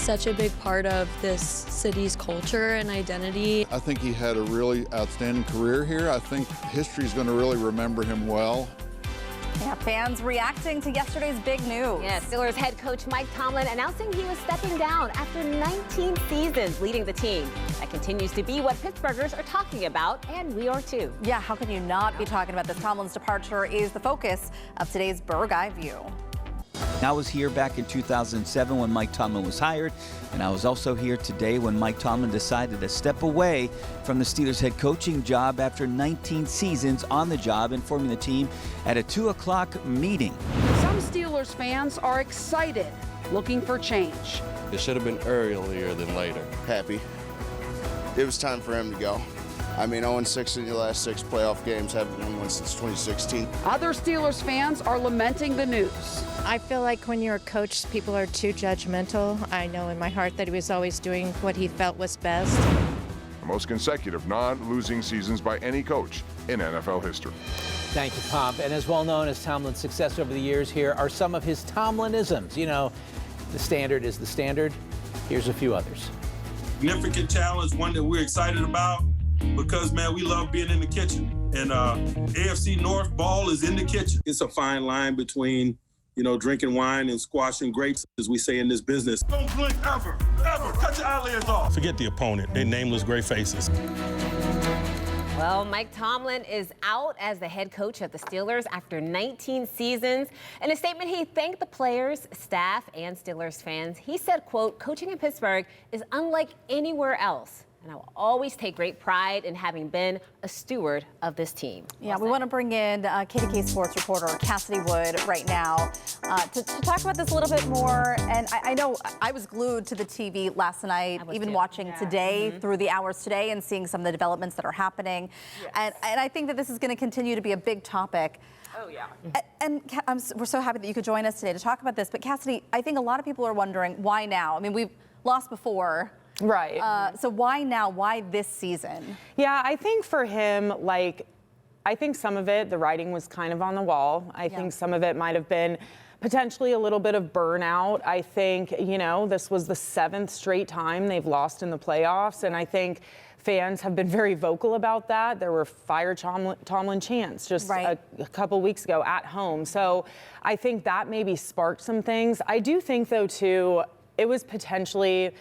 such a big part of this city's culture and identity. I think he had a really outstanding career here. I think history is going to really remember him well. Yeah, fans reacting to yesterday's big news. Yeah, Steelers head coach Mike Tomlin announcing he was stepping down after 19 seasons leading the team. That continues to be what Pittsburghers are talking about, and we are too. Yeah, how can you not be talking about this? Tomlin's departure is the focus of today's Bird's Eye View. I was here back in 2007 when Mike Tomlin was hired, and I was also here today when Mike Tomlin decided to step away from the Steelers head coaching job after 19 seasons on the job, informing the team at a 2 o'clock meeting. Some Steelers fans are excited, looking for change. It should have been earlier than later. Happy. It was time for him to go. I mean, 0-6 in your last 6 playoff games, haven't won one since 2016. Other Steelers fans are lamenting the news. I feel like when you're a coach, people are too judgmental. I know in my heart that he was always doing what he felt was best. The most consecutive non-losing seasons by any coach in NFL history. Thank you, Pomp. And as well known as Tomlin's success over the years, here are some of his Tomlinisms. You know, the standard is the standard. Here's a few others. Significant challenge, one that we're excited about because, man, we love being in the kitchen. And AFC North ball is in the kitchen. It's a fine line between, you know, drinking wine and squashing grapes, as we say in this business. Don't blink ever, ever. Cut your eyelids off. Forget the opponent. They're nameless gray faces. Well, Mike Tomlin is out as the head coach of the Steelers after 19 seasons. In a statement, he thanked the players, staff, and Steelers fans. He said, quote, "Coaching in Pittsburgh is unlike anywhere else, and I will always take great pride in having been a steward of this team." Yeah, we want to bring in KDK sports reporter Cassidy Wood right now to talk about this a little bit more. And I know I was glued to the TV last night, even watching today through the hours today and seeing some of the developments that are happening. Yes. And I think that this is going to continue to be a big topic. Oh, yeah. And we're so happy that you could join us today to talk about this. But Cassidy, I think a lot of people are wondering, why now? I mean, we've lost before. Right. So why now? Why this season? Yeah, I think for him, I think some of it, the writing was kind of on the wall. I think some of it might have been potentially a little bit of burnout. I think, you know, this was the 7th straight time they've lost in the playoffs, and I think fans have been very vocal about that. There were fire Tomlin chants just a couple weeks ago at home. So I think that maybe sparked some things. I do think, though, too, it was potentially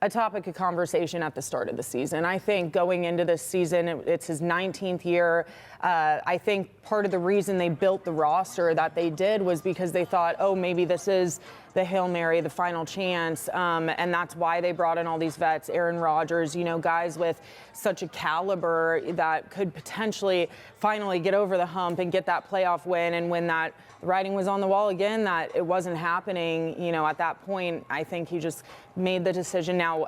a topic of conversation at the start of the season. I think going into this season, it's his 19th year. I think part of the reason they built the roster that they did was because they thought, oh, maybe this is the Hail Mary, the final chance. And that's why they brought in all these vets, Aaron Rodgers, you know, guys with such a caliber that could potentially finally get over the hump and get that playoff win. And when that writing was on the wall again, that it wasn't happening, you know, at that point, I think he just made the decision. Now,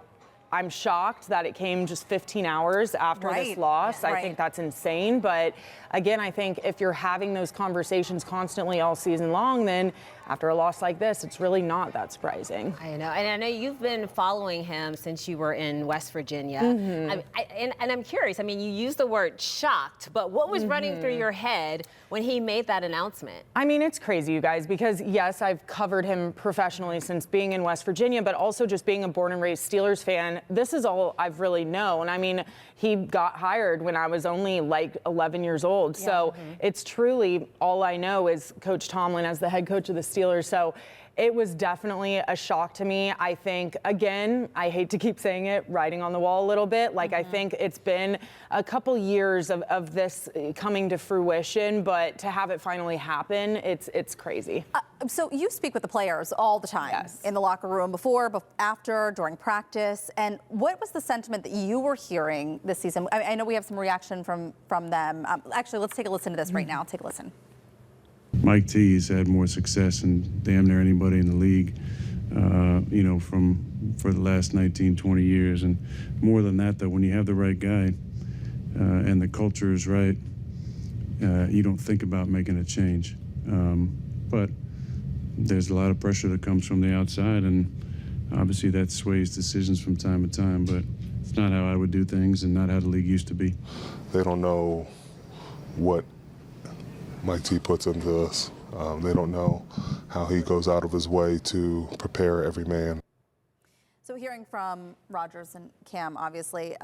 I'm shocked that it came just 15 hours after this loss. I think that's insane. But again, I think if you're having those conversations constantly all season long, then after a loss like this, it's really not that surprising. I know. And I know you've been following him since you were in West Virginia. And I'm curious, I mean, you used the word shocked, but what was running through your head when he made that announcement? I mean, it's crazy, you guys, because yes, I've covered him professionally since being in West Virginia, but also just being a born and raised Steelers fan. This is all I've really known. I mean, he got hired when I was only like 11 years old. So it's truly all I know is Coach Tomlin as the head coach of the Steelers. So it was definitely a shock to me. I think, again, I hate to keep saying it, writing on the wall a little bit. Like, I think it's been a couple years of this coming to fruition, but to have it finally happen, it's crazy. So you speak with the players all the time in the locker room, before, after, during practice. And what was the sentiment that you were hearing this season? I know we have some reaction from them. Actually, let's take a listen to this right now. Take a listen. Mike T's had more success than damn near anybody in the league, you know, for the last 19, 20 years. And more than that, though, when you have the right guy and the culture is right, you don't think about making a change. But there's a lot of pressure that comes from the outside, and obviously that sways decisions from time to time, but it's not how I would do things and not how the league used to be. They don't know what Mike T puts into us. They don't know how he goes out of his way to prepare every man. So hearing from Rodgers and Cam, obviously,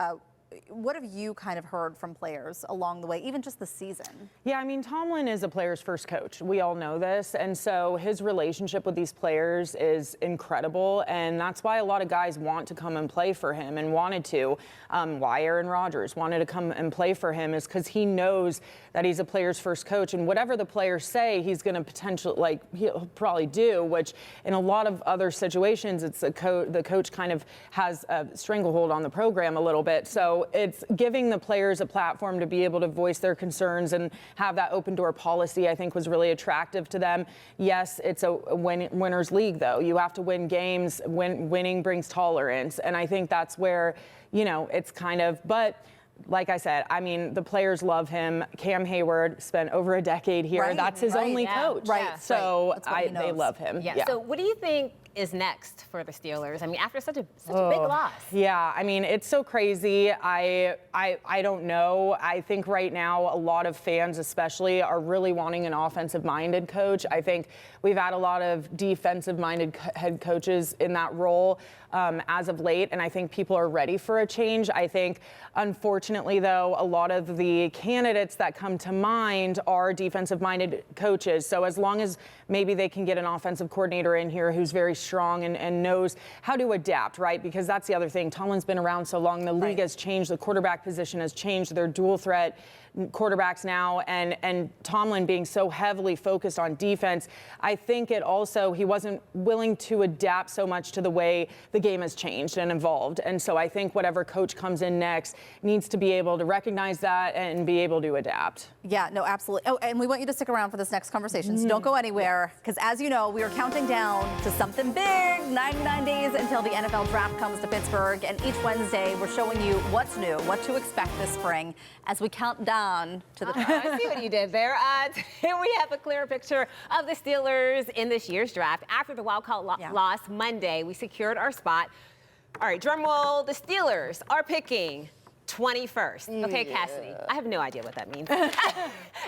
what have you kind of heard from players along the way, even just the season? Yeah, I mean, Tomlin is a player's first coach. We all know this. And so his relationship with these players is incredible. And that's why a lot of guys want to come and play for him and wanted to. Why Aaron Rodgers wanted to come and play for him is because he knows that he's a player's first coach. And whatever the players say, he's going to potentially, he'll probably do, which in a lot of other situations, it's the coach kind of has a stranglehold on the program a little bit. So it's giving the players a platform to be able to voice their concerns and have that open door policy, I think, was really attractive to them. Yes, it's a winner's league, though. You have to win games. Winning brings tolerance. And I think that's where, you know, it's kind of, but like I said, I mean, the players love him. Cam Hayward spent over a decade here. Right, that's his only coach. Right. So Right. they love him. Yeah. So what do you think is next for the Steelers? I mean, after such a big loss. Yeah, I mean, it's so crazy. I don't know. I think right now a lot of fans especially are really wanting an offensive-minded coach. I think we've had a lot of defensive-minded head coaches in that role as of late, and I think people are ready for a change. I think, unfortunately, though, a lot of the candidates that come to mind are defensive-minded coaches. So as long as maybe they can get an offensive coordinator in here who's very strong and knows how to adapt, right? Because that's the other thing. Tomlin's been around so long. The league has changed. The quarterback position has changed. They're dual threat quarterbacks now, and Tomlin being so heavily focused on defense, I think it also, he wasn't willing to adapt so much to the way the game has changed and evolved. And so I think whatever coach comes in next needs to be able to recognize that and be able to adapt. Yeah, no, absolutely. Oh, and we want you to stick around for this next conversation, so don't go anywhere, because as you know, we are counting down to something big. 99 days until the NFL draft comes to Pittsburgh, and each Wednesday we're showing you what's new, what to expect this spring as we count down to the draft. I see what you did there. Here we have a clearer picture of the Steelers in this year's draft. After the wild card loss Monday, we secured our spot. All right, drum roll. The Steelers are picking 21st. Okay, Cassidy, I have no idea what that means.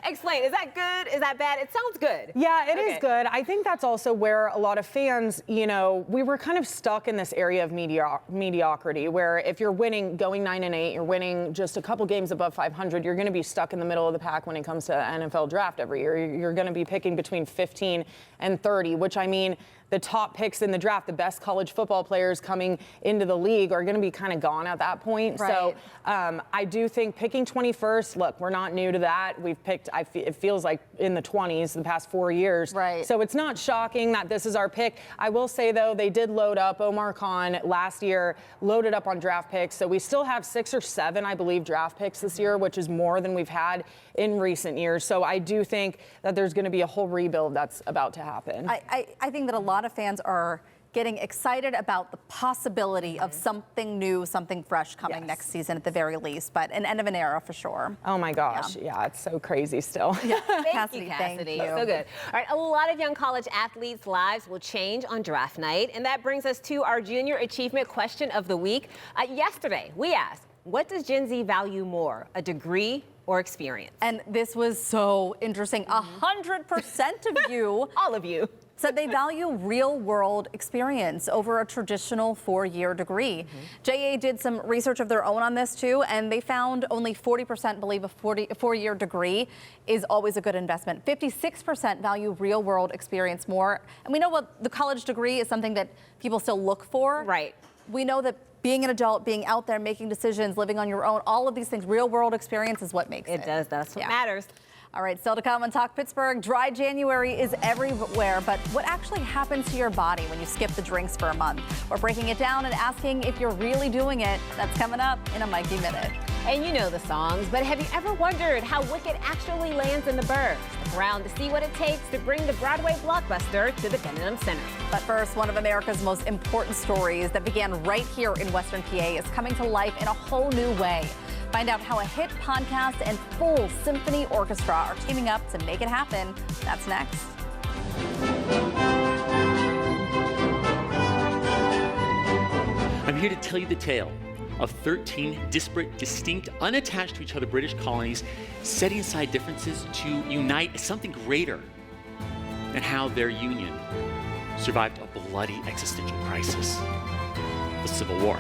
Explain. Is that good? Is that bad? It sounds good. Yeah, it is good. I think that's also where a lot of fans, you know, we were kind of stuck in this area of mediocrity where if you're winning, going 9-8, you're winning just a couple games above 500, you're going to be stuck in the middle of the pack when it comes to the NFL draft every year. You're going to be picking between 15 and 30, which I mean, the top picks in the draft, the best college football players coming into the league are going to be kind of gone at that point. Right. So I do think picking 21st, look, we're not new to that. We've picked, it feels like in the 20s the past 4 years. Right. So it's not shocking that this is our pick. I will say, though, they did load up. Omar Khan last year loaded up on draft picks. So we still have 6 or 7, I believe, draft picks this year, which is more than we've had in recent years. So I do think that there's going to be a whole rebuild that's about to happen. I think that a lot of fans are getting excited about the possibility of something new, something fresh coming next season at the very least, but an end of an era for sure. Oh my gosh, yeah, it's so crazy still. Yeah. Thank you, Cassidy. So good. All right, a lot of young college athletes' lives will change on draft night, and that brings us to our junior achievement question of the week. Yesterday, we asked, what does Gen Z value more, a degree or experience? And this was so interesting. 100% of you, all of you, said they value real-world experience over a traditional 4-year degree. JA did some research of their own on this too, and they found only 40% believe a 4-year degree is always a good investment. 56% value real-world experience more. And we know what the college degree is something that people still look for. Right. We know that being an adult, being out there, making decisions, living on your own, all of these things, real-world experience is what makes it. It does. That's what matters. All right, still to come on Talk Pittsburgh. Dry January is everywhere, but what actually happens to your body when you skip the drinks for a month? We're breaking it down and asking if you're really doing it. That's coming up in a Mikey Minute. And you know the songs, but have you ever wondered how Wicked actually lands in the Burbs? Stick around to see what it takes to bring the Broadway blockbuster to the Benham Center. But first, one of America's most important stories that began right here in Western PA is coming to life in a whole new way. Find out how a hit podcast and full symphony orchestra are teaming up to make it happen. That's next. I'm here to tell you the tale of 13 disparate, distinct, unattached to each other British colonies setting aside differences to unite as something greater, and how their union survived a bloody existential crisis. the Civil War.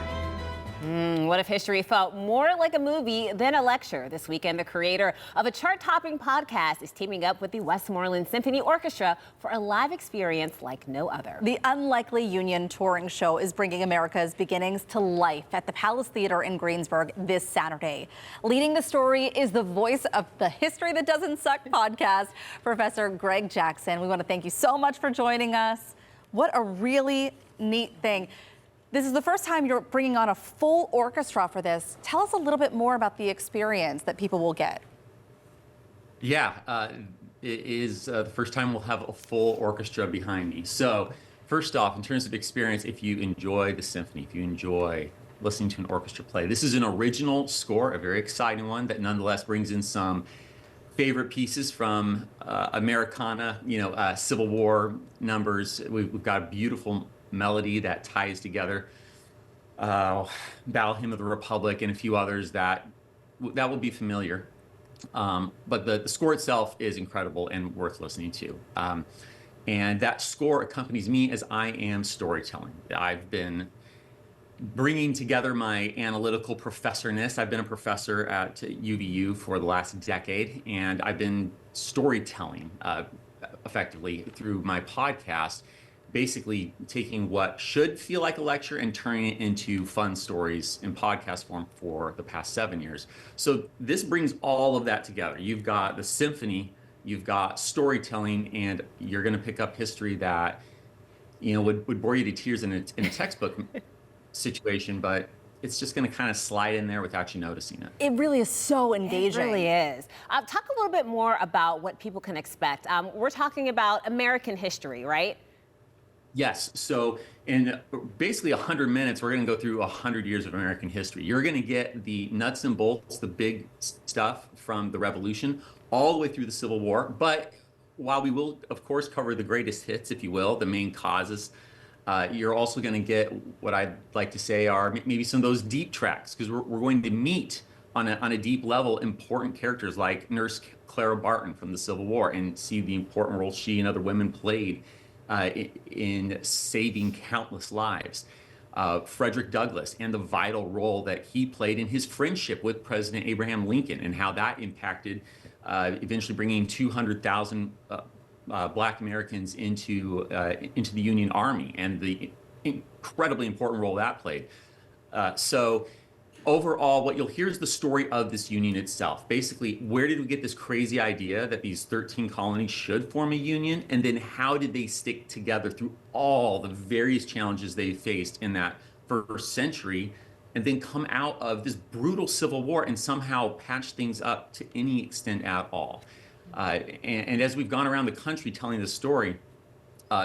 What if history felt more like a movie than a lecture? This weekend, the creator of a chart-topping podcast is teaming up with the Westmoreland Symphony Orchestra for a live experience like no other. The Unlikely Union touring show is bringing America's beginnings to life at the Palace Theater in Greensburg this Saturday. Leading the story is the voice of the History That Doesn't Suck podcast, Professor Greg Jackson. We want to thank you so much for joining us. What a really neat thing. This is the first time you're bringing on a full orchestra for this. Tell us a little bit more about the experience that people will get. Yeah, it is the first time we'll have a full orchestra behind me. So first off, in terms of experience, if you enjoy the symphony, if you enjoy listening to an orchestra play, this is an original score, a very exciting one that nonetheless brings in some favorite pieces from Americana, Civil War numbers. We've got a beautiful melody that ties together Battle Hymn of the Republic and a few others that will be familiar. But the score itself is incredible and worth listening to. And that score accompanies me as I am storytelling. I've been bringing together my analytical professorness. I've been a professor at UVU for the last decade, and I've been storytelling effectively through my podcast, basically taking what should feel like a lecture and turning it into fun stories in podcast form for the past 7 years. So this brings all of that together. You've got the symphony, you've got storytelling, and you're going to pick up history that would bore you to tears in a textbook situation, but it's just going to kind of slide in there without you noticing it. It really is so engaging. It really is. Talk a little bit more about what people can expect. We're talking about American history, right? Yes. So in basically 100 minutes, we're going to go through 100 years of American history. You're going to get the nuts and bolts, the big stuff from the Revolution, all the way through the Civil War. But while we will, of course, cover the greatest hits, if you will, the main causes, you're also going to get what I'd like to say are maybe some of those deep tracks, because we're going to meet on a deep level important characters like Nurse Clara Barton from the Civil War and see the important role she and other women played in saving countless lives. Frederick Douglass and the vital role that he played in his friendship with President Abraham Lincoln and how that impacted eventually bringing 200,000 Black Americans into the Union Army and the incredibly important role that played. So overall, what you'll hear is the story of this union itself. Basically, where did we get this crazy idea that these 13 colonies should form a union? And then how did they stick together through all the various challenges they faced in that first century, and then come out of this brutal Civil War and somehow patch things up to any extent at all? And as we've gone around the country telling this story,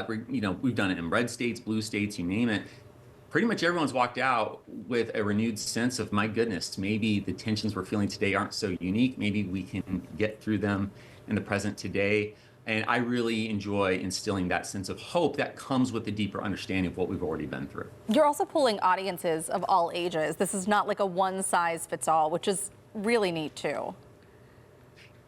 we've done it in red states, blue states, you name it. Pretty much everyone's walked out with a renewed sense of, my goodness, maybe the tensions we're feeling today aren't so unique. Maybe we can get through them in the present today. And I really enjoy instilling that sense of hope that comes with a deeper understanding of what we've already been through. You're also pulling audiences of all ages. This is not like a one-size-fits-all, which is really neat, too.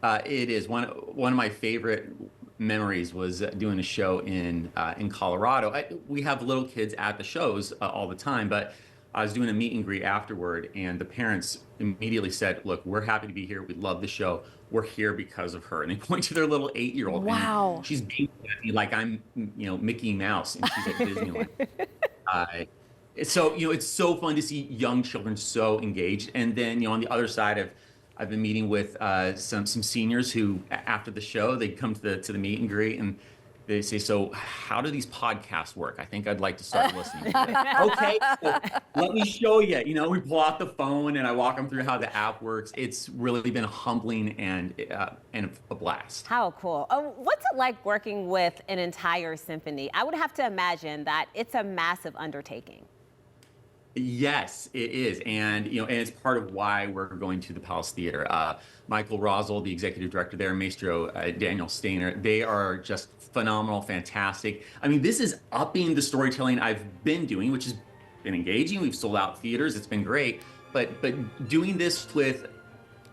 It is. One of my favorite memories was doing a show in Colorado. We have little kids at the shows all the time, but I was doing a meet and greet afterward, and the parents immediately said, "Look, we're happy to be here. We love the show. We're here because of her." And they point to their little 8-year-old. Wow. And she's beaming at me like I'm, Mickey Mouse, and she's at Disneyland. So, it's so fun to see young children so engaged. And then, on the other side I've been meeting with some seniors who, after the show, they come to the meet and greet and they say, "So how do these podcasts work? I think I'd like to start listening." Okay, well, let me show you. We pull out the phone and I walk them through how the app works. It's really been humbling and a blast. How cool. What's it like working with an entire symphony? I would have to imagine that it's a massive undertaking. Yes, it is. And, and it's part of why we're going to the Palace Theater. Michael Rosel, the executive director there, Maestro Daniel Stainer, they are just phenomenal, fantastic. I mean, this is upping the storytelling I've been doing, which has been engaging. We've sold out theaters. It's been great. But doing this with,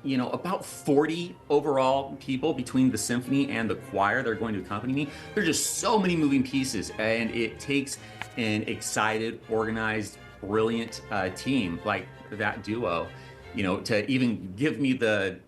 about 40 overall people between the symphony and the choir that are going to accompany me, there's just so many moving pieces. And it takes an excited, organized, brilliant team like that duo, you know, to even give me the,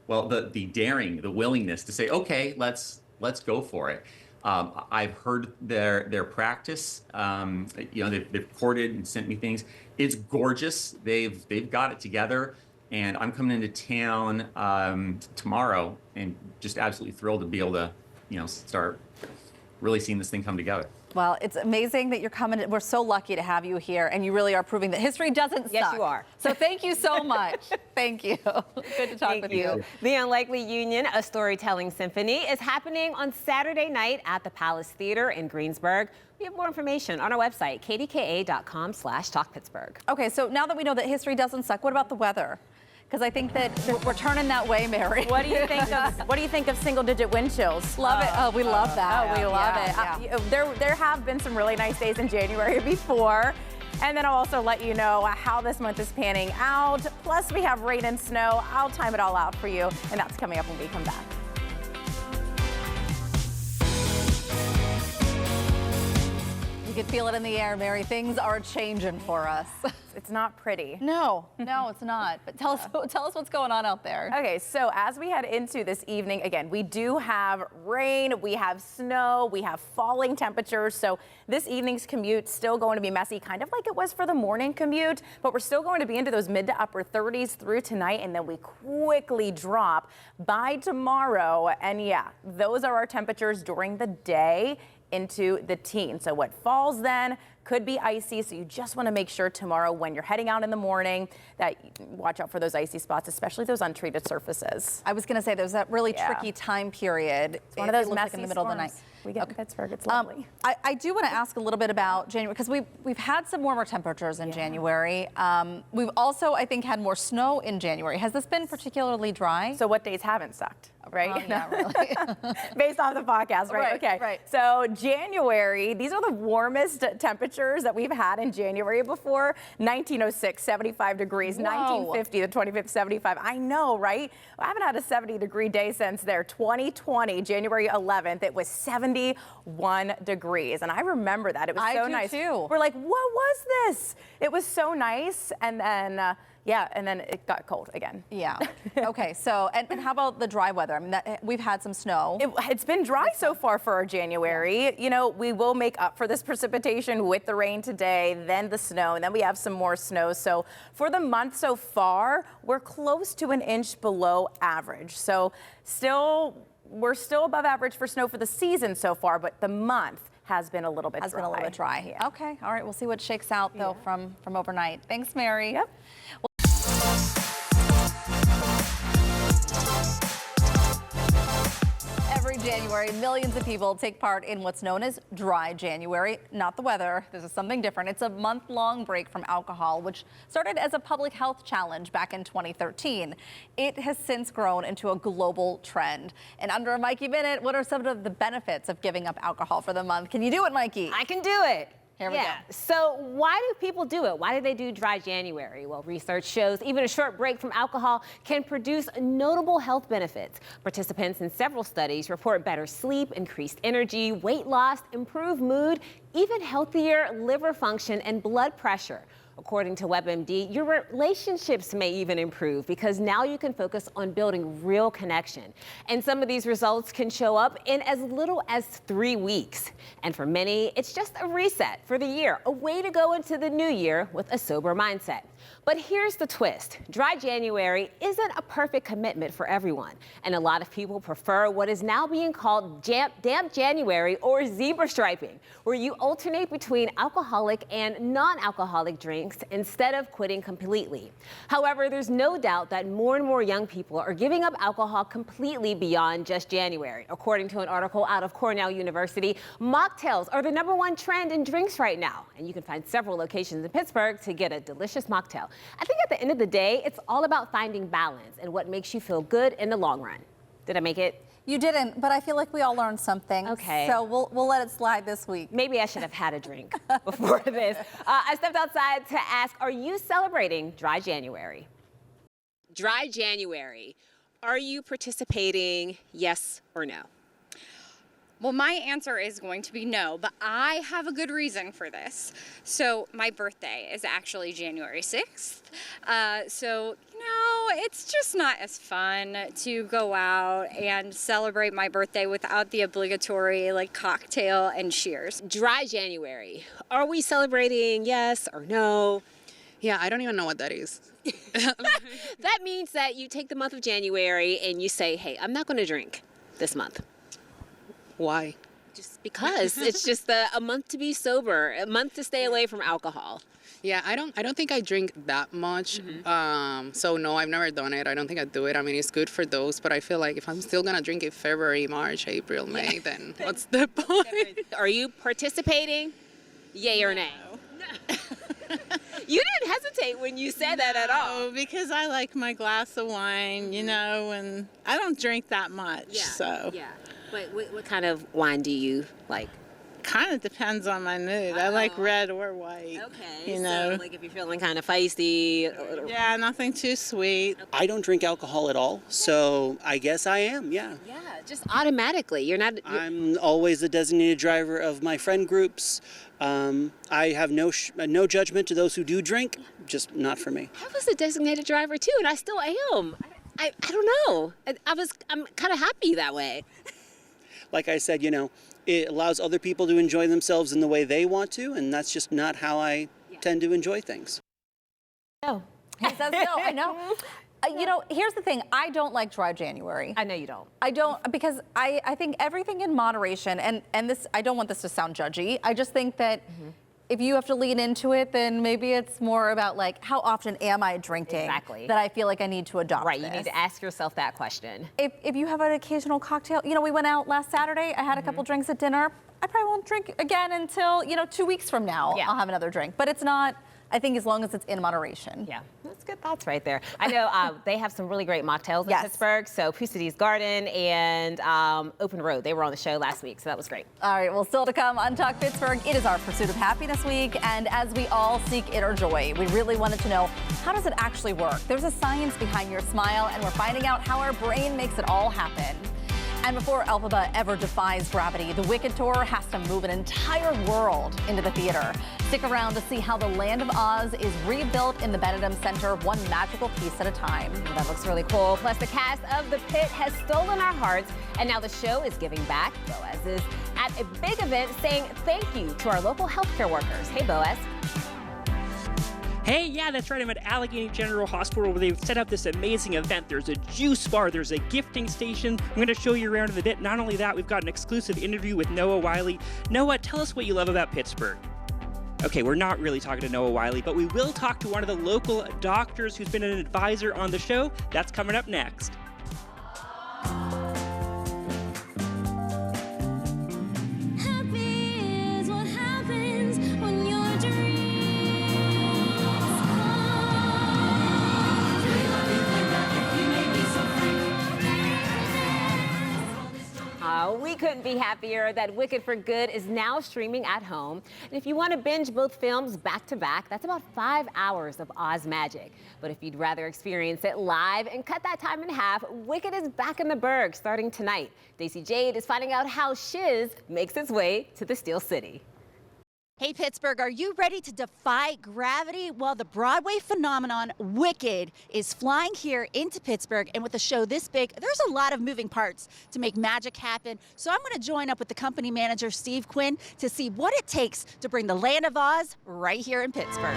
well, the daring, the willingness to say, okay, let's go for it. I've heard their practice. You know, they've recorded and sent me things. It's gorgeous. They've got it together, and I'm coming into town tomorrow, and just absolutely thrilled to be able to, you know, start really seeing this thing come together. Well, it's amazing that you're coming. We're so lucky to have you here, and you really are proving that history doesn't suck. Yes, you are. So thank you so much. Thank you. Good to talk with you. The Unlikely Union, a storytelling symphony, is happening on Saturday night at the Palace Theater in Greensburg. We have more information on our website, kdka.com/talkpittsburgh. Okay, so now that we know that history doesn't suck, what about the weather? Because I think that we're turning that way, Mary. What do you think of single-digit wind chills? Love it. Oh, we love that. Oh, we love it. There have been some really nice days in January before. And then I'll also let you know how this month is panning out. Plus, we have rain and snow. I'll time it all out for you, and that's coming up when we come back. You can feel it in the air, Mary. Things are changing for us. It's not pretty. No, it's not. But tell us what's going on out there. Okay, so as we head into this evening, again, we do have rain, we have snow, we have falling temperatures. So this evening's commute still going to be messy, kind of like it was for the morning commute, but we're still going to be into those mid to upper 30s through tonight, and then we quickly drop by tomorrow. And yeah, those are our temperatures during the day into the teens. So what falls then could be icy, so you just want to make sure tomorrow when you're heading out in the morning that you watch out for those icy spots, especially those untreated surfaces. I was going to say there's that really tricky time period. It's one of those messy like in the middle of the night. We get in Pittsburgh. It's lovely. I do want to ask a little bit about January, because we've had some warmer temperatures in January. We've also, I think, had more snow in January. Has this been particularly dry? So what days haven't sucked, right? Not really. Based off the podcast, right? Okay. Right. So January, these are the warmest temperatures that we've had in January before. 1906, 75 degrees. Whoa. 1950, the 25th, 75. I know, right? I haven't had a 70-degree day since there. 2020, January 11th, it was 71 degrees. And I remember that. It was so nice. I do too. We're like, what was this? It was so nice. And then, and then it got cold again. Yeah. Okay. So, and how about the dry weather? I mean, we've had some snow. It's been dry so far for our January. You know, we will make up for this precipitation with the rain today, then the snow, and then we have some more snow. So for the month so far, we're close to an inch below average. So we're still above average for snow for the season so far, but the month has been a little bit dry. Yeah. Okay. All right. We'll see what shakes out though from overnight. Thanks, Mary. Yep. Every January, millions of people take part in what's known as Dry January. Not the weather. This is something different. It's a month-long break from alcohol, which started as a public health challenge back in 2013. It has since grown into a global trend. And under a Mikey Minute, what are some of the benefits of giving up alcohol for the month? Can you do it, Mikey? I can do it. Here we go. So why do people do it? Why do they do Dry January? Well, research shows even a short break from alcohol can produce notable health benefits. Participants in several studies report better sleep, increased energy, weight loss, improved mood, even healthier liver function and blood pressure. According to WebMD, your relationships may even improve because now you can focus on building real connection. And some of these results can show up in as little as 3 weeks. And for many, it's just a reset for the year, a way to go into the new year with a sober mindset. But here's the twist. Dry January isn't a perfect commitment for everyone. And a lot of people prefer what is now being called damp January or zebra striping, where you alternate between alcoholic and non-alcoholic drinks instead of quitting completely. However, there's no doubt that more and more young people are giving up alcohol completely beyond just January. According to an article out of Cornell University, mocktails are the #1 trend in drinks right now. And you can find several locations in Pittsburgh to get a delicious mocktail. I think at the end of the day, it's all about finding balance and what makes you feel good in the long run. Did I make it? You didn't, but I feel like we all learned something. Okay. So we'll let it slide this week. Maybe I should have had a drink before this. I stepped outside to ask, are you celebrating Dry January? Dry January. Are you participating, yes or no? Well, my answer is going to be no, but I have a good reason for this. So my birthday is actually January 6th. So, it's just not as fun to go out and celebrate my birthday without the obligatory cocktail and cheers. Dry January. Are we celebrating yes or no? Yeah, I don't even know what that is. That means that you take the month of January and you say, hey, I'm not going to drink this month. Why? Just because. It's just a month to be sober, a month to stay away from alcohol. Yeah, I don't think I drink that much. So no, I've never done it. I don't think I'd do it. I mean, it's good for those, but I feel like if I'm still gonna drink it February, March, April, May, then what's the point? Are you participating? Yay or nay? No. You didn't hesitate when you said that at all. No, because I like my glass of wine, and I don't drink that much. Yeah. So. Yeah. What kind of wine do you like? Kind of depends on my mood. I like red or white. Okay. So if you're feeling kind of feisty. Yeah, nothing too sweet. I don't drink alcohol at all, so I guess I am, yeah. Yeah, just automatically. You're not. I'm always the designated driver of my friend groups. I have no judgment to those who do drink, just not for me. I was a designated driver too, and I still am. I don't know. I'm kind of happy that way. Like I said, it allows other people to enjoy themselves in the way they want to, and that's just not how I tend to enjoy things. No. He says no, I know. Here's the thing. I don't like dry January. I know you don't. I don't, because I think everything in moderation, and this, I don't want this to sound judgy. I just think that if you have to lean into it, then maybe it's more about how often am I drinking? Exactly. That I feel like I need to adopt Right, this. you need to ask yourself that question. If you have an occasional cocktail, we went out last Saturday, I had a couple drinks at dinner. I probably won't drink again until, 2 weeks from now. Yeah. I'll have another drink. But it's not, I think as long as it's in moderation. Yeah, that's good thoughts right there. I know they have some really great mocktails in Pittsburgh. So Pusad's Garden and Open Road, they were on the show last week, so that was great. All right, well, still to come on Talk Pittsburgh, it is our Pursuit of Happiness Week. And as we all seek inner joy, we really wanted to know, how does it actually work? There's a science behind your smile, and we're finding out how our brain makes it all happen. And before Elphaba ever defies gravity, the Wicked Tour has to move an entire world into the theater. Stick around to see how the Land of Oz is rebuilt in the Benedum Center, one magical piece at a time. Well, that looks really cool. Plus, the cast of The Pit has stolen our hearts, and now the show is giving back. Boaz is at a big event saying thank you to our local healthcare workers. Hey, Boaz. Hey, yeah, that's right. I'm at Allegheny General Hospital where they've set up this amazing event. There's a juice bar, there's a gifting station. I'm going to show you around in a bit. Not only that, we've got an exclusive interview with Noah Wiley. Noah, tell us what you love about Pittsburgh. Okay, we're not really talking to Noah Wiley, but we will talk to one of the local doctors who's been an advisor on the show. That's coming up next. We couldn't be happier that Wicked for Good is now streaming at home. And if you want to binge both films back to back, that's about 5 hours of Oz magic. But if you'd rather experience it live and cut that time in half, Wicked is back in the Burgh starting tonight. Daisy Jade is finding out how Shiz makes its way to the Steel City. Hey Pittsburgh, are you ready to defy gravity? Well, the Broadway phenomenon Wicked is flying here into Pittsburgh, and with a show this big, there's a lot of moving parts to make magic happen. So I'm going to join up with the company manager, Steve Quinn, to see what it takes to bring the Land of Oz right here in Pittsburgh.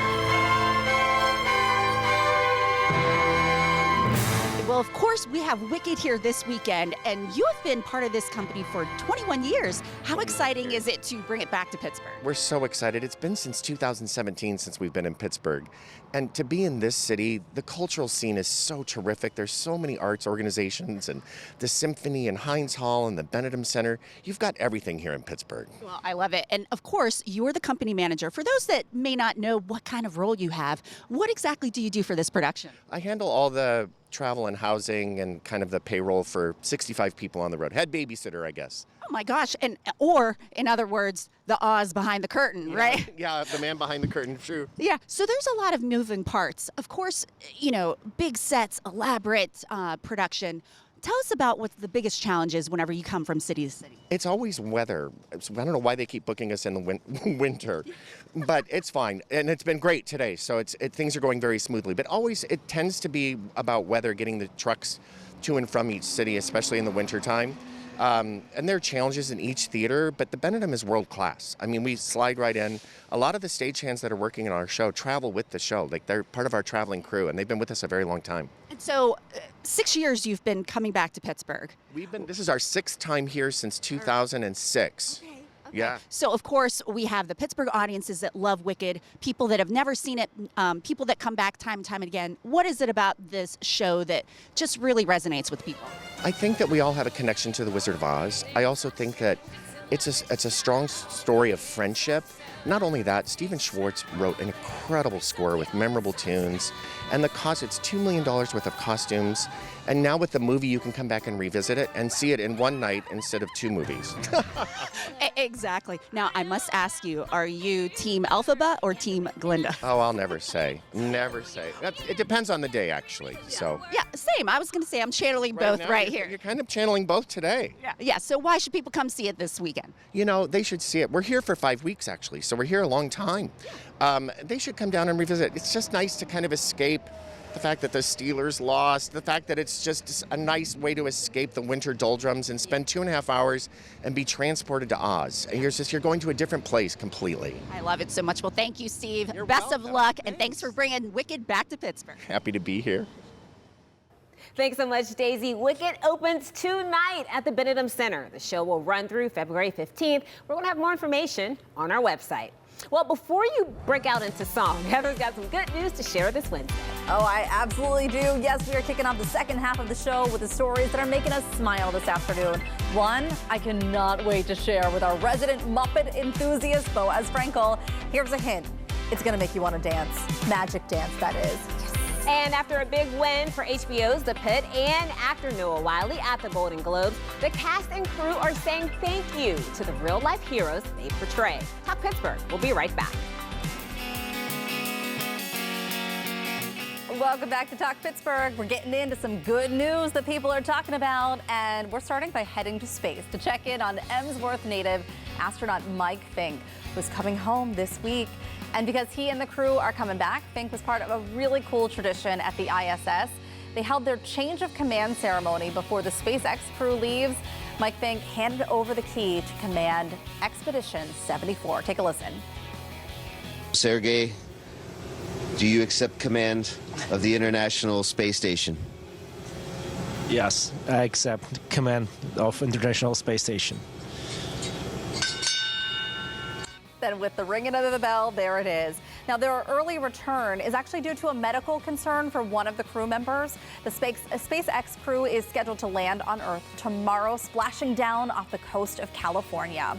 Well, of course, we have Wicked here this weekend, and you have been part of this company for 21 years. How exciting is it to bring it back to Pittsburgh? We're so excited. It's been since 2017 since we've been in Pittsburgh. And to be in this city, the cultural scene is so terrific. There's so many arts organizations, and the Symphony and Heinz Hall and the Benedum Center. You've got everything here in Pittsburgh. Well, I love it. And of course, you're the company manager. For those that may not know what kind of role you have, what exactly do you do for this production? I handle all the travel and housing and kind of the payroll for 65 people on the road. Head babysitter, I guess. Oh my gosh. Or in other words, the Oz behind the curtain, right? Yeah, the man behind the curtain, true. Yeah, so there's a lot of moving parts. Of course, big sets, elaborate production. Tell us about what the biggest challenge is whenever you come from city to city. It's always weather. I don't know why they keep booking us in the winter, but it's fine. And it's been great today, so things are going very smoothly. But always it tends to be about weather, getting the trucks to and from each city, especially in the wintertime. And there are challenges in each theater, but the Benedum is world class. I mean, we slide right in. A lot of the stagehands that are working in our show travel with the show. Like, they're part of our traveling crew, and they've been with us a very long time. And so 6 years you've been coming back to Pittsburgh. This is our 6th time here since 2006. Okay. Yeah. So, of course, we have the Pittsburgh audiences that love Wicked, people that have never seen it, people that come back time and time again. What is it about this show that just really resonates with people? I think that we all have a connection to the Wizard of Oz. I also think that it's a strong story of friendship. Not only that, Stephen Schwartz wrote an incredible score with memorable tunes, and the cost, it's $2 million worth of costumes. And now with the movie, you can come back and revisit it and see it in one night instead of 2 movies. Exactly. Now, I must ask you, are you Team Elphaba or Team Glinda? Oh, I'll never say. Never say. It depends on the day, actually. Yeah. So. Yeah, same. I was going to say I'm channeling both now, right here. You're kind of channeling both today. Yeah. So why should people come see it this weekend? You know, they should see it. We're here for 5 weeks, actually, so we're here a long time. They should come down and revisit. It's just nice to kind of escape the fact that the Steelers lost, the fact that it's just a nice way to escape the winter doldrums and spend 2.5 hours and be transported to Oz. And you're going to a different place completely. I love it so much. Well, thank you, Steve. You're Best welcome. of luck, and thanks for bringing Wicked back to Pittsburgh. Happy to be here. Thanks so much, Daisy. Wicked opens tonight at the Benedum Center. The show will run through February 15th. We're going to have more information on our website. Well, before you break out into song, Heather's got some good news to share this Wednesday. Oh, I absolutely do. Yes, we are kicking off the second half of the show with the stories that are making us smile this afternoon. One, I cannot wait to share with our resident Muppet enthusiast, Boaz Frankel. Here's a hint. It's going to make you want to dance. Magic dance, that is. And after a big win for HBO's The Pit and actor Noah Wyle at the Golden Globes, the cast and crew are saying thank you to the real-life heroes they portray. Talk Pittsburgh. We'll be right back. Welcome back to Talk Pittsburgh. We're getting into some good news that people are talking about, and we're starting by heading to space to check in on Emsworth native astronaut Mike Fink, who's coming home this week. And because he and the crew are coming back, Fink was part of a really cool tradition at the ISS. They held their change of command ceremony before the SpaceX crew leaves. Mike Fink handed over the key to command Expedition 74. Take a listen. Sergey, do you accept command of the International Space Station? Yes, I accept command of International Space Station. Then with the ringing of the bell, there it is. Now, their early return is actually due to a medical concern for one of the crew members. The SpaceX crew is scheduled to land on Earth tomorrow, splashing down off the coast of California.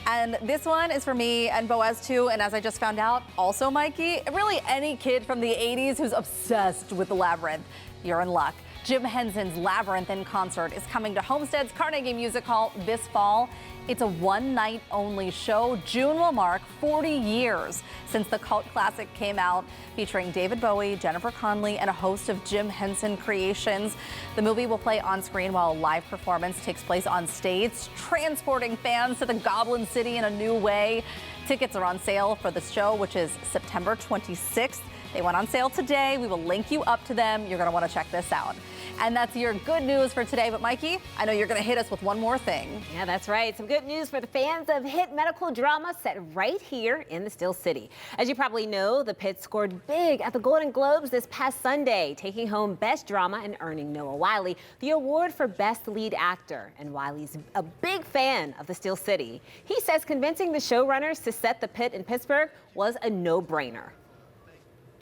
And this one is for me and Boaz too, and as I just found out, also Mikey, really any kid from the 80s who's obsessed with the Labyrinth. You're in luck. Jim Henson's Labyrinth in Concert is coming to Homestead's Carnegie Music Hall this fall. It's a one-night only show. June will mark 40 years since the cult classic came out, featuring David Bowie, Jennifer Connelly, and a host of Jim Henson creations. The movie will play on screen while a live performance takes place on stage, transporting fans to the Goblin City in a new way. Tickets are on sale for the show, which is September 26th. They went on sale today. We will link you up to them. You're going to want to check this out. And that's your good news for today. But Mikey, I know you're going to hit us with one more thing. Yeah, that's right. Some good news for the fans of hit medical drama set right here in the Steel City. As you probably know, The Pit scored big at the Golden Globes this past Sunday, taking home Best Drama and earning Noah Wyle the award for Best Lead Actor. And Wiley's a big fan of the Steel City. He says convincing the showrunners to set The Pit in Pittsburgh was a no-brainer.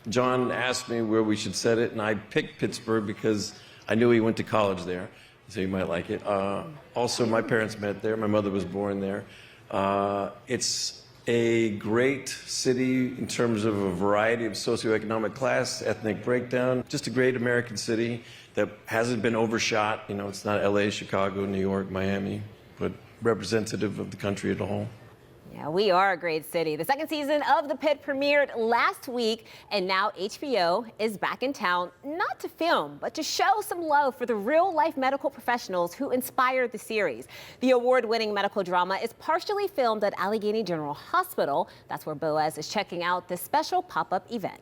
John asked me where we should set it, and I picked Pittsburgh because I knew he went to college there, so you might like it. Also, my parents met there. My mother was born there. It's a great city in terms of a variety of socioeconomic class, ethnic breakdown. Just a great American city that hasn't been overshot. You know, it's not LA, Chicago, New York, Miami, but representative of the country as a whole. Yeah, we are a great city. The second season of The Pitt premiered last week, and now HBO is back in town, not to film, but to show some love for the real-life medical professionals who inspired the series. The award-winning medical drama is partially filmed at Allegheny General Hospital. That's where Boaz is checking out this special pop-up event.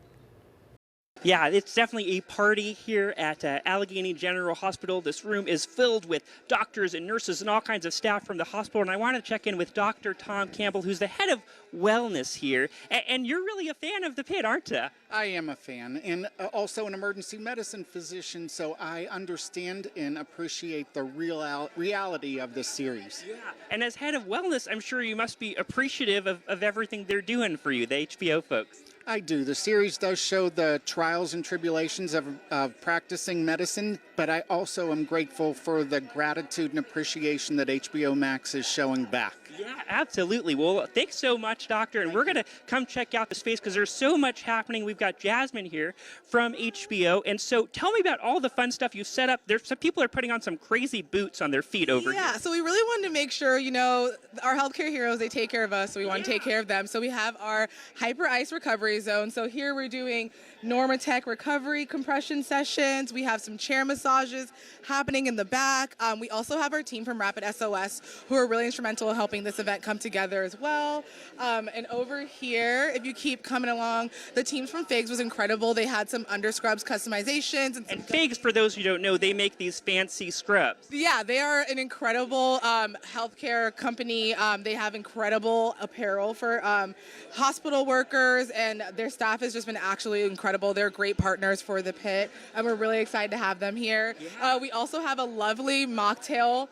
Yeah, it's definitely a party here at Allegheny General Hospital. This room is filled with doctors and nurses and all kinds of staff from the hospital. And I want to check in with Dr. Tom Campbell, who's the head of wellness here. And you're really a fan of the Pitt, aren't you? I am a fan, and also an emergency medicine physician, so I understand and appreciate the reality of this series. Yeah, and as head of wellness, I'm sure you must be appreciative of everything they're doing for you, the HBO folks. I do. The series does show the trials and tribulations of practicing medicine, but I also am grateful for the gratitude and appreciation that HBO Max is showing back. Yeah, absolutely. Well, thanks so much, Doctor. And we're going to come check out the space because there's so much happening. We've got Jasmine here from HBO. And so tell me about all the fun stuff you set up. There's some people are putting on some crazy boots on their feet over here. Yeah, so we really wanted to make sure, you know, our healthcare heroes, they take care of us, so we want to take care of them. So we have our Hyper Ice Recovery Zone. So here we're doing Normatec recovery compression sessions. We have some chair massages happening in the back. We also have our team from Rapid SOS who are really instrumental in helping this event come together as well. And over here, if you keep coming along, the teams from Figs was incredible. They had some underscrubs customizations. And Figs, for those who don't know, they make these fancy scrubs. Yeah, they are an incredible healthcare company. They have incredible apparel for hospital workers, and their staff has just been actually incredible. They're great partners for the Pitt, and we're really excited to have them here. Yeah. We also have a lovely mocktail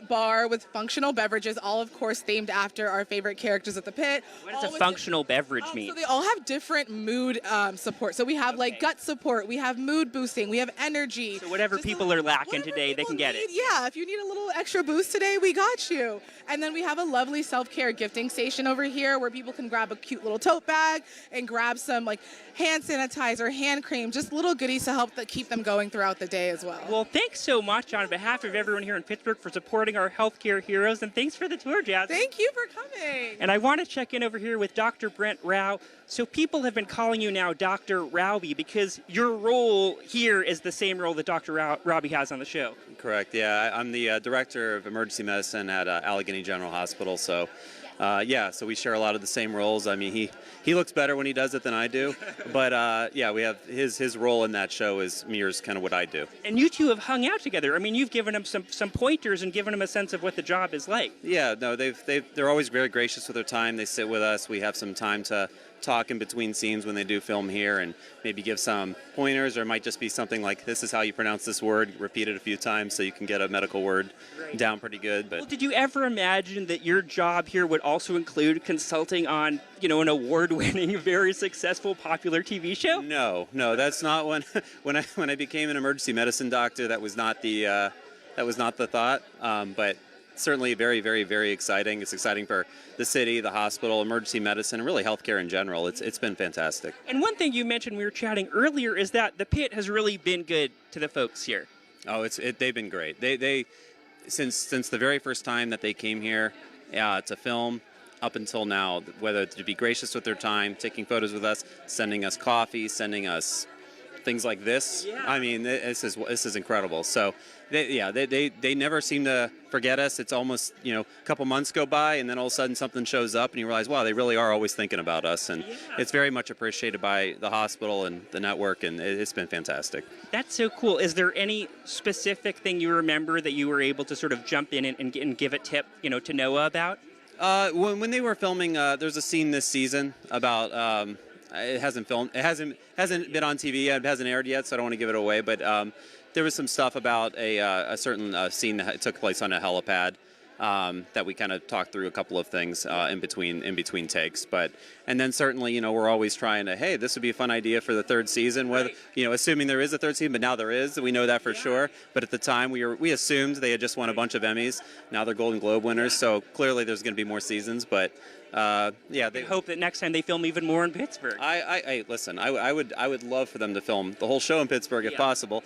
bar with functional beverages, all of course themed after our favorite characters at the Pitt. What does a functional beverage mean? So they all have different mood support. So we have like gut support, we have mood boosting, we have energy. So whatever people are lacking today, they can get it. Yeah, if you need a little extra boost today, we got you. And then we have a lovely self-care gifting station over here where people can grab a cute little tote bag and grab some like hand sanitizer, hand cream, just little goodies to help keep them going throughout the day as well. Well, thanks so much on behalf of everyone here in Pittsburgh for supporting our healthcare heroes, and thanks for the tour, Jasmine. Thank you for coming. And I want to check in over here with Dr. Brent Rao. So people have been calling you now Dr. Raube because your role here is the same role that Dr. Raube has on the show. Correct, yeah. I'm the director of emergency medicine at Allegheny General Hospital, so so we share a lot of the same roles. I mean, he looks better when he does it than I do, but yeah, we have his role in that show mirrors kind of what I do. And you two have hung out together. I mean, you've given him some pointers and given him a sense of what the job is like. Yeah, no, they're always very gracious with their time. They sit with us. We have some time to talk in between scenes when they do film here and maybe give some pointers, or it might just be something like, this is how you pronounce this word, repeat it a few times so you can get a medical word down pretty good. But well, did you ever imagine that your job here would also include consulting on, you know, an award-winning, very successful, popular TV show? No, that's not when I became an emergency medicine doctor. That was not the thought. But certainly very, very, very exciting. It's exciting for the city, the hospital, emergency medicine, and really healthcare in general. It's been fantastic. And one thing you mentioned we were chatting earlier is that the Pitt has really been good to the folks here. Oh, they've been great. They since the very first time that they came here to film up until now, whether to be gracious with their time, taking photos with us, sending us coffee, sending us things like this. Yeah. I mean, this is incredible. So, they never seem to forget us. It's almost, you know, a couple months go by, and then all of a sudden something shows up, and you realize, wow, they really are always thinking about us. And it's very much appreciated by the hospital and the network, and it's been fantastic. That's so cool. Is there any specific thing you remember that you were able to sort of jump in and give a tip, you know, to Noah about? When they were filming, there's a scene this season about. It hasn't been on TV yet. It hasn't aired yet, so I don't want to give it away. But there was some stuff about a certain scene that took place on a helipad that we kind of talked through a couple of things in between takes. And then certainly, you know, we're always trying to, hey, this would be a fun idea for the third season. Whether, you know, assuming there is a third season, but now there is. We know that for sure. But at the time, we assumed they had just won a bunch of Emmys. Now they're Golden Globe winners, so clearly there's going to be more seasons. But they hope that next time they film even more in Pittsburgh. Listen, I would love for them to film the whole show in Pittsburgh if possible.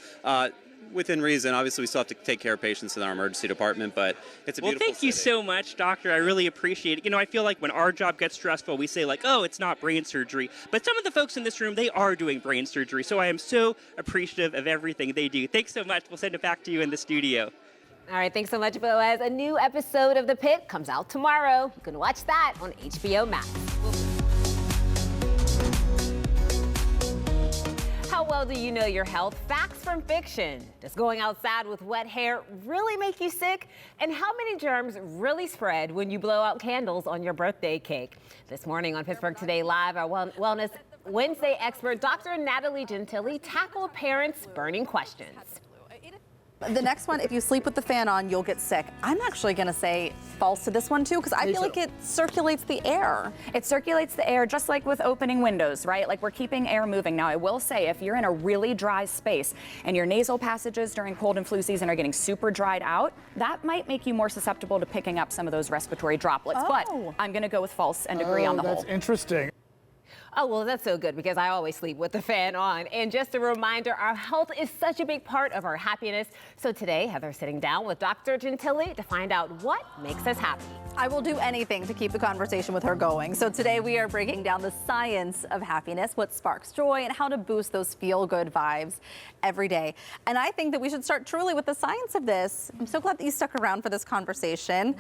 within reason. Obviously, we still have to take care of patients in our emergency department, but it's a Well, beautiful thank you city. so much, doctor. I really appreciate it. You know, I feel like when our job gets stressful, we say like, oh, it's not brain surgery. But some of the folks in this room, they are doing brain surgery. So I am so appreciative of everything they do. Thanks so much. We'll send it back to you in the studio. All right, thanks so much, Boaz. A new episode of The Pit comes out tomorrow. You can watch that on HBO Max. How well do you know your health? Facts from fiction. Does going outside with wet hair really make you sick? And how many germs really spread when you blow out candles on your birthday cake? This morning on Pittsburgh Today Live, our Wellness Wednesday expert, Dr. Natalie Gentili, tackled parents' burning questions. The next one, if you sleep with the fan on, you'll get sick. I'm actually going to say false to this one, too, because I feel like it circulates the air. It circulates the air just like with opening windows, right? Like we're keeping air moving. Now, I will say, if you're in a really dry space and your nasal passages during cold and flu season are getting super dried out, that might make you more susceptible to picking up some of those respiratory droplets. But I'm going to go with false and agree on the whole. That's interesting. Oh, well, that's so good because I always sleep with the fan on. And just a reminder, our health is such a big part of our happiness. So today, Heather's sitting down with Dr. Gentili to find out what makes us happy. I will do anything to keep the conversation with her going. So today we are breaking down the science of happiness, what sparks joy, and how to boost those feel-good vibes every day. And I think that we should start truly with the science of this. I'm so glad that you stuck around for this conversation.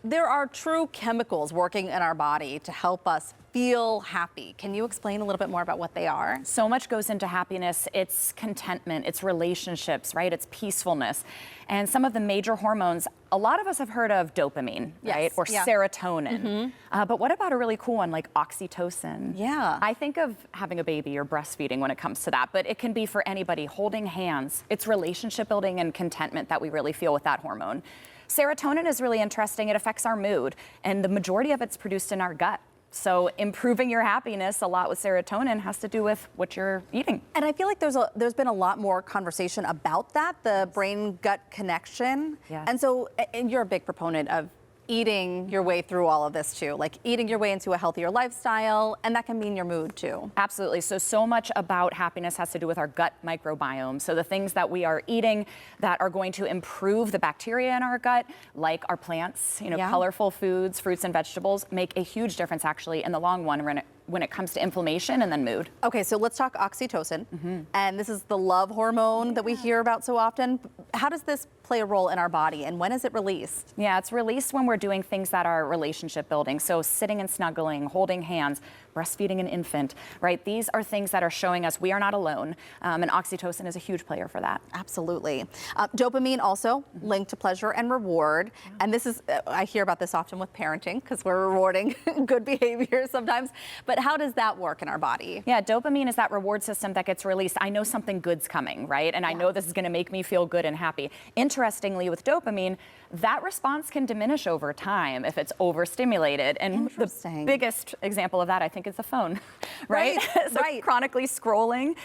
There are true chemicals working in our body to help us feel happy. Can you explain a little bit more about what they are? So much goes into happiness. It's contentment, it's relationships, right? It's peacefulness. And some of the major hormones, a lot of us have heard of dopamine, right? Or serotonin. But what about a really cool one like oxytocin? Yeah. I think of having a baby or breastfeeding when it comes to that, but it can be for anybody, holding hands. It's relationship building and contentment that we really feel with that hormone. Serotonin is really interesting. It affects our mood, and the majority of it's produced in our gut. So improving your happiness a lot with serotonin has to do with what you're eating. And I feel like there's been a lot more conversation about that, the brain-gut connection. Yes. And so, and you're a big proponent of eating your way through all of this too, like eating your way into a healthier lifestyle, and that can mean your mood too. Absolutely. So much about happiness has to do with our gut microbiome. So the things that we are eating that are going to improve the bacteria in our gut, like our plants, colorful foods, fruits and vegetables, make a huge difference actually in the long run when it comes to inflammation and then mood. Okay, so let's talk oxytocin. And this is the love hormone that we hear about so often. How does this play a role in our body, and when is it released? Yeah, it's released when we're doing things that are relationship building. So sitting and snuggling, holding hands, breastfeeding an infant, right? These are things that are showing us we are not alone. And oxytocin is a huge player for that. Absolutely. Dopamine also linked to pleasure and reward. And this is, I hear about this often with parenting because we're rewarding good behavior sometimes. But how does that work in our body? Yeah, dopamine is that reward system that gets released. I know something good's coming, right? And I know this is going to make me feel good and happy. Interestingly, with dopamine, that response can diminish over time if it's overstimulated. And the biggest example of that, I think, is the phone, right? So chronically scrolling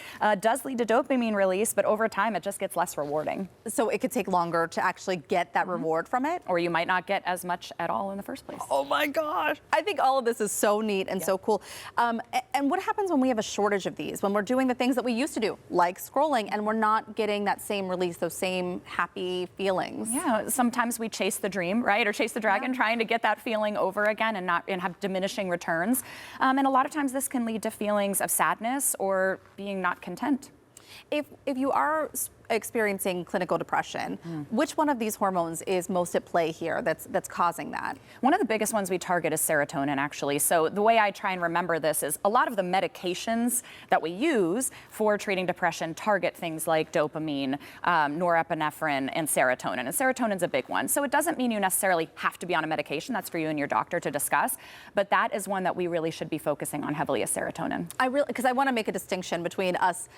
does lead to dopamine release, but over time, it just gets less rewarding. So it could take longer to actually get that reward from it? Or you might not get as much at all in the first place. Oh my gosh. I think all of this is so neat and so cool. And what happens when we have a shortage of these, when we're doing the things that we used to do, like scrolling, and we're not getting that same release, those same happy feelings? Yeah, sometimes we chase the dream, right? Or chase the dragon, trying to get that feeling over again and have diminishing returns. And a lot of times this can lead to feelings of sadness or being not content. If you are experiencing clinical depression, which one of these hormones is most at play here that's causing that? One of the biggest ones we target is serotonin, actually. So the way I try and remember this is a lot of the medications that we use for treating depression target things like dopamine, norepinephrine, and serotonin. And serotonin's a big one. So it doesn't mean you necessarily have to be on a medication. That's for you and your doctor to discuss. But that is one that we really should be focusing on heavily, is serotonin. Because I want to make a distinction between us,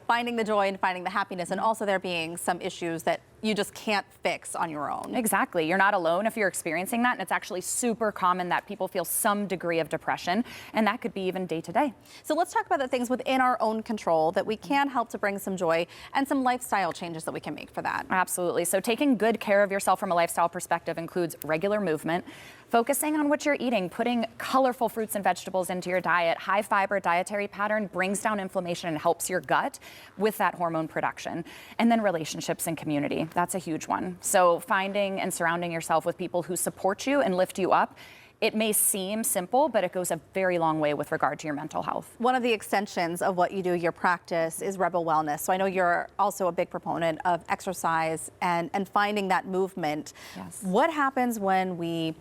finding the joy and finding the happiness, and also there being some issues that you just can't fix on your own. Exactly. You're not alone if you're experiencing that. And it's actually super common that people feel some degree of depression. And that could be even day to day. So let's talk about the things within our own control that we can help to bring some joy and some lifestyle changes that we can make for that. Absolutely. So taking good care of yourself from a lifestyle perspective includes regular movement, focusing on what you're eating, putting colorful fruits and vegetables into your diet. High fiber dietary pattern brings down inflammation and helps your gut with that hormone production. And then relationships and community. That's a huge one. So finding and surrounding yourself with people who support you and lift you up. It may seem simple, but it goes a very long way with regard to your mental health. One of the extensions of what you do, your practice, is Rebel Wellness. So I know you're also a big proponent of exercise and finding that movement. Yes. What happens when we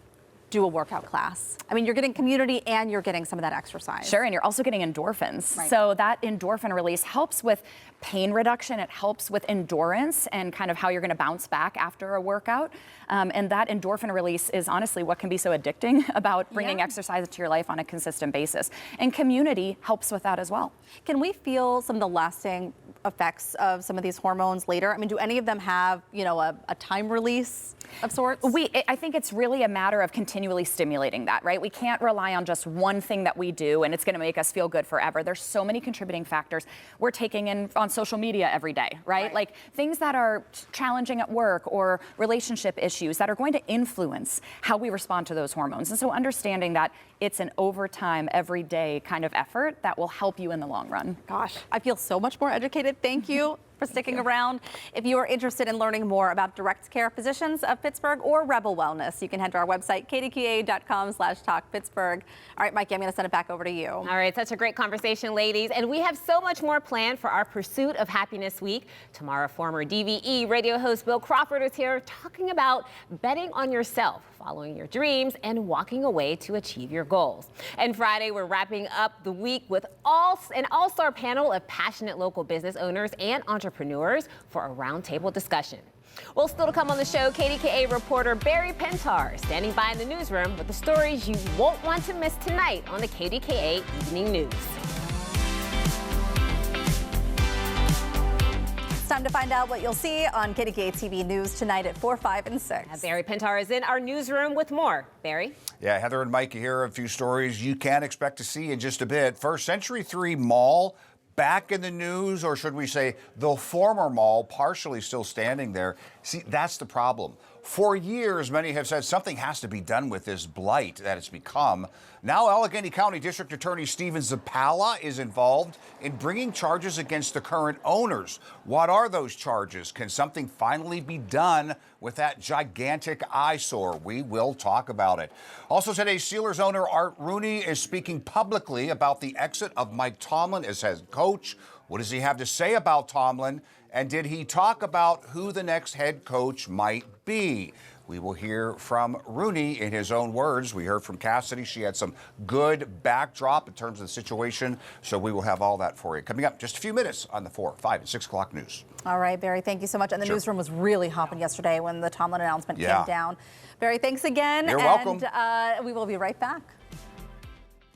do a workout class? I mean, you're getting community and you're getting some of that exercise. Sure, and you're also getting endorphins. Right. So that endorphin release helps with pain reduction. It helps with endurance and kind of how you're going to bounce back after a workout. And that endorphin release is honestly what can be so addicting about bringing exercise into your life on a consistent basis. And community helps with that as well. Can we feel some of the lasting effects of some of these hormones later? I mean, do any of them have, you know, a time release of sorts? I think it's really a matter of continually stimulating that, right? We can't rely on just one thing that we do and it's going to make us feel good forever. There's so many contributing factors we're taking in on social media every day, right? Like things that are challenging at work or relationship issues that are going to influence how we respond to those hormones. And so understanding that it's an overtime, everyday kind of effort that will help you in the long run. Gosh, I feel so much more educated. Thank you for sticking around. If you are interested in learning more about Direct Care Physicians of Pittsburgh or Rebel Wellness, you can head to our website, kdka.com/talkpittsburgh. All right, Mikey, I'm going to send it back over to you. All right, such a great conversation, ladies. And we have so much more planned for our Pursuit of Happiness Week. Tomorrow, former DVE radio host Bill Crawford is here talking about betting on yourself, following your dreams, and walking away to achieve your goals. And Friday, we're wrapping up the week with an all-star panel of passionate local business owners and entrepreneurs for a roundtable discussion. Well, still to come on the show, KDKA reporter Barry Pentar standing by in the newsroom with the stories you won't want to miss tonight on the KDKA Evening News. It's time to find out what you'll see on KDKA TV News tonight at 4, 5, and 6. Barry Pentar is in our newsroom with more. Barry? Yeah, Heather and Mike here are a few stories you can expect to see in just a bit. First, Century 3 Mall back in the news, or should we say the former mall partially still standing there. See, that's the problem. For years, many have said something has to be done with this blight that it's become. Now, Allegheny County District Attorney Steven Zappala is involved in bringing charges against the current owners. What are those charges? Can something finally be done with that gigantic eyesore? We will talk about it. Also today, Steelers owner Art Rooney is speaking publicly about the exit of Mike Tomlin as head coach. What does he have to say about Tomlin? And did he talk about who the next head coach might be? We will hear from Rooney in his own words. We heard from Cassidy. She had some good backdrop in terms of the situation. So we will have all that for you. Coming up just a few minutes on the 4, 5, and 6 o'clock news. All right, Barry, thank you so much. And the newsroom was really hopping yesterday when the Tomlin announcement came down. Barry, thanks again. You're welcome. And we will be right back.